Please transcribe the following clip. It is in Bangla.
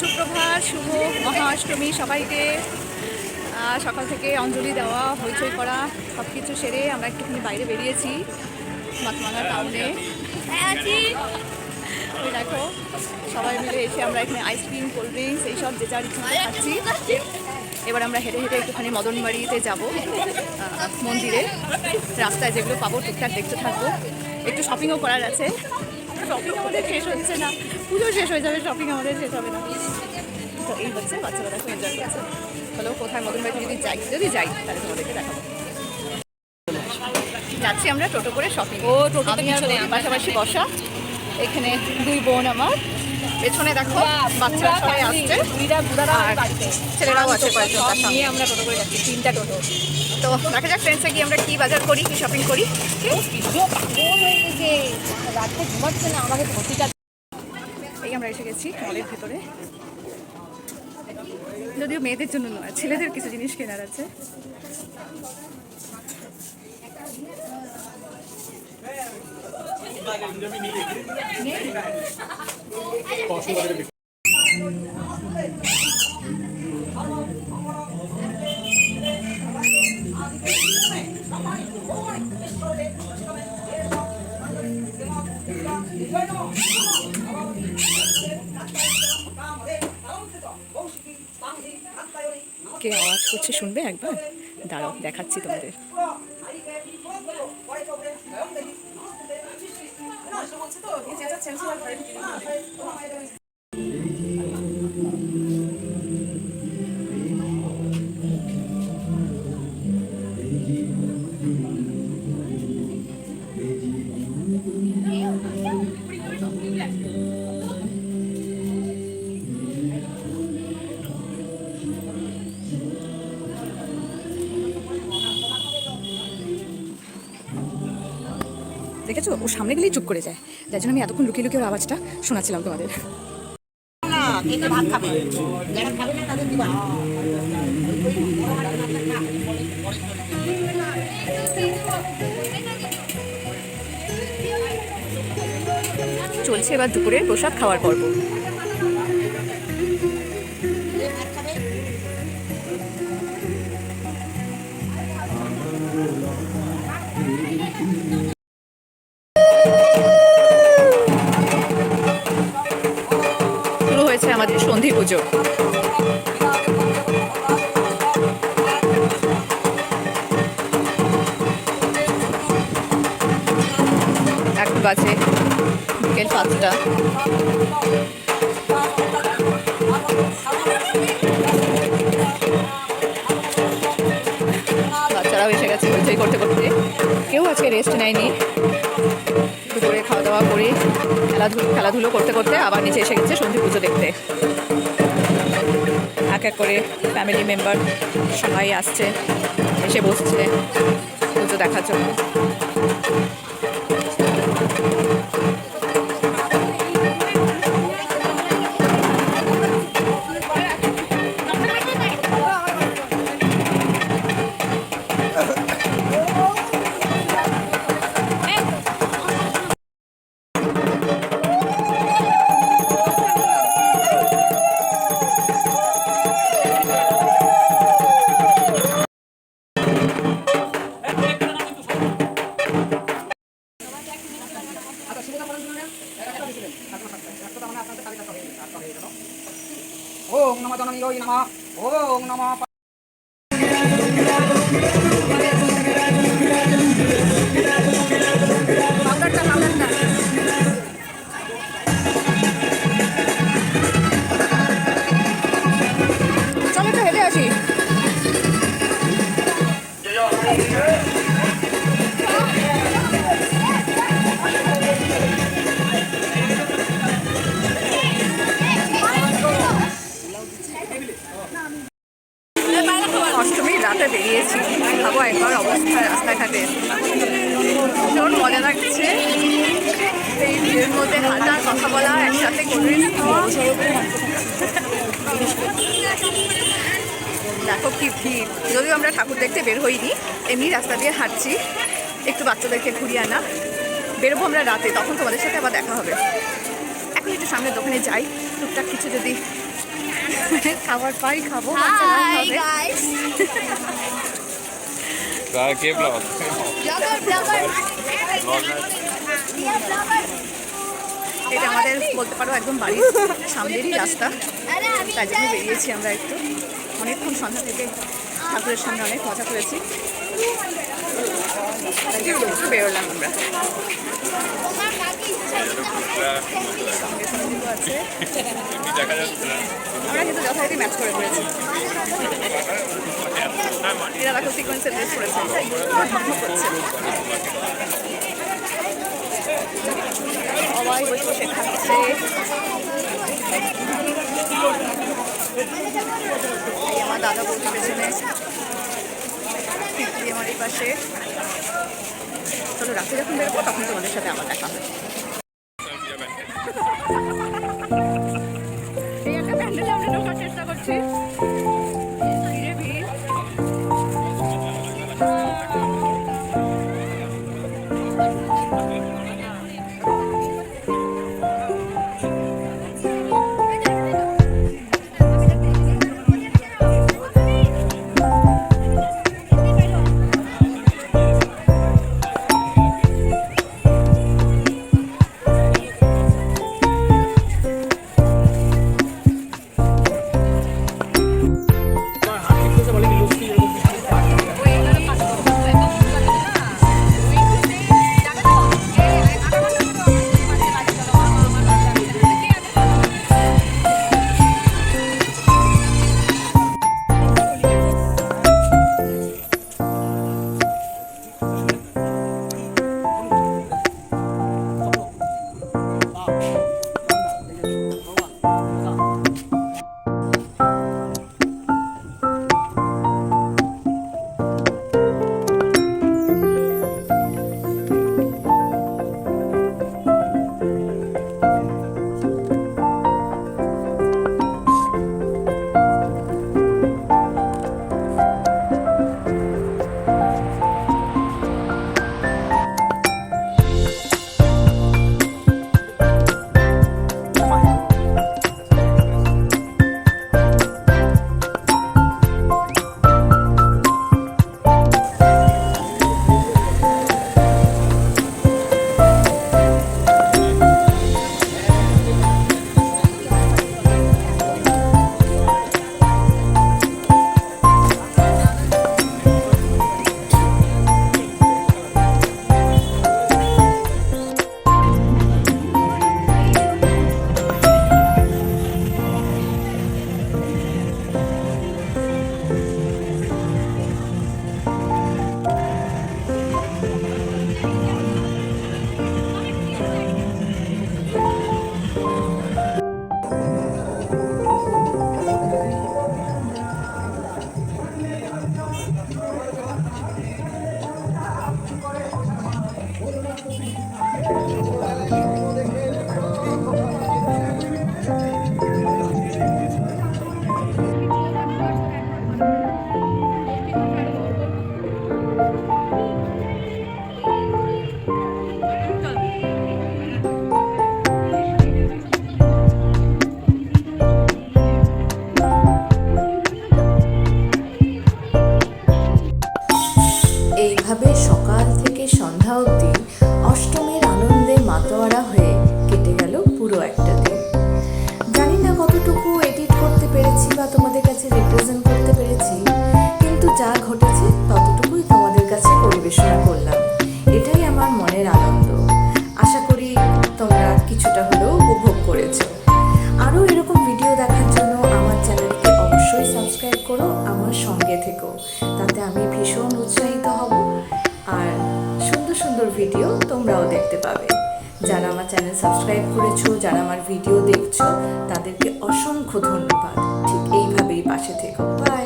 সুপ্রভাত, শুভ মহাষ্টমী সবাইকে। সকাল থেকে অঞ্জলি দেওয়া, হইচই করা সব কিছু সেরে আমরা একটুখানি বাইরে বেরিয়েছি মাতমাঙ্গা টাউনে। ওই দেখো সবাই মিলে এসে আমরা এখানে আইসক্রিম, কোল্ড ড্রিঙ্কস এইসব যে যার ইচ্ছা খাচ্ছি। এবার আমরা হেঁটে হেঁটে একটুখানি মদনবাড়িতে যাব, মন্দিরে। রাস্তায় যেগুলো পাবো ঠিকঠাক দেখতে থাকবো। একটু শপিংও করার আছে। শপিং আমাদের শেষ হচ্ছে না, পুজো শেষ হয়ে যাবে, শপিং আমাদের শেষ হবে না। তো এই হচ্ছে বাচ্চারা দেখো এনজয় করছে। হলো কোথায় মদনবাড়িতে যদি যাই তাহলে তোমাদেরকে দেখাবো। যাচ্ছি আমরা টোটো করে শপিং। আমি আর পাশাপাশি বসা, এখানে দুই বোন আমার, পেছনে দেখো বাচ্চারা সবাই আসছে, আর ছেলেরাও আছে কয়েকজন, তার সঙ্গে আমরা টোটো করে যাচ্ছি, 3টা টোটো। তো দেখা যাক ফ্রেন্ডসে গিয়ে আমরা কি বাজার করি, কি শপিং করি। এই আমরা এসে গেছি মলের ভেতরে, যদিও মেয়েদের জন্য নয়, ছেলেদের কিছু জিনিস কেনার আছে। কে আওয়াজ করছে শুনবে একবার? দাঁড়াও দেখাচ্ছি তোমাদের। দেখেছো, ও সামনে গেলেই চুপ করে যায়, যার জন্য আমি এতক্ষণ লুকিয়ে লুকিয়ে ওর আওয়াজটা শোনাচ্ছিলাম তোমাদের। চলছে এবার দুপুরে প্রসাদ খাওয়ার পর্ব। শুরু হয়েছে আমাদের সন্ধি পুজো। এখন বাজে বিকেল 5টা। বাচ্চারাও এসে গেছে হইচই করতে করতে, কেউ আজকে রেস্ট নেয়নি। দুপুরে খাওয়া দাওয়া করে খেলাধুলো করতে করতে আবার নিচে এসে গেছে সন্ধি পুজো দেখতে। এক এক করে ফ্যামিলি মেম্বার সবাই আসছে, এসে বসছে পুজো দেখার জন্য। ওম নমঃ জননীয় নমঃ। ওম নমঃ চলো তো হেঁটে আসি। অষ্টমীর রাতে বেরিয়েছি, ভাবো একবার অবস্থা রাস্তাঘাটে। ভীষণ মজা লাগছে এই ভিড়ের মধ্যে হাঁটা, কথা বলা, একসাথে কোল্ড ড্রিঙ্কস খাওয়া। দেখো কি ভিড়। যদিও আমরা ঠাকুর দেখতে বের হইনি, এমনি রাস্তা দিয়ে হাঁটছি, একটু বাচ্চাদেরকে ঘুরিয়ে আনা। বেরোবো আমরা রাতে, তখন তোমাদের সাথে আবার দেখা হবে। এখন একটু সামনের দোকানে যাই, টুকটাক কিছু যদি খাবার পাই খাবো Hi guys. কে blog Blogger, blogger. Yeah, blogger. এটা আমাদের বলতে পারো একদম বাড়ির সামনেরই রাস্তা, আরে আমি তাই জন্য বেরিয়েছি আমরা একটু। অনেকক্ষণ সন্ধ্যা থেকে ঠাকুরের সামনে অনেক মজা করেছি, তাই জন্য একটু বেরোলাম আমরা। তোমার কাকি সঙ্গে সঙ্গীও আছে, দেখা যাচ্ছে না আমরা কিন্তু যথারীতি ম্যাচ করে ফেলেছি। এরা দেখো সিকোয়েন্সের ড্রেস করেছে, ঝকঝক করছে। সবাই বসে বসে খাচ্ছে। এই আমার দাদা বলতে পেছনে, দিদি আমার এই পাশে। চলো রাতে যখন বেরোবো তখন তোমাদের সাথে আবার দেখা হবে। এই একটা প্যান্ডেলে আমরা ঢোকার চেষ্টা করছি। ভিড়ে ভিড়। এইভাবে সকাল থেকে সন্ধ্যা অবধি অষ্টমীর আনন্দে মাতোয়ারা হয়ে কেটে গেল পুরো একটা দিন। জানি না কতটুকু এডিট করতে পেরেছি বা তোমাদের কাছে রিপ্রেজেন্ট করতে পেরেছি, কিন্তু যা ঘটেছে ততটুকুই তোমাদের কাছে পরিবেশনা করলাম। এটাই আমার মনের আনন্দ। আশা করি তোমরা কিছুটা হলেও উপভোগ করেছো। আরও এরকম ভিডিও দেখার জন্য আমার চ্যানেলকে অবশ্যই সাবস্ক্রাইব করো, আমার সঙ্গে থেকো, তাতে আমি ভীষণ উৎসাহিত হব। আর সুন্দর সুন্দর ভিডিও তোমরাও দেখতে পাবে। যারা আমার চ্যানেল সাবস্ক্রাইব করেছো, যারা আমার ভিডিও দেখছো, তাদেরকে অসংখ্য ধন্যবাদ। ঠিক এইভাবেই পাশে থেকো। বাই।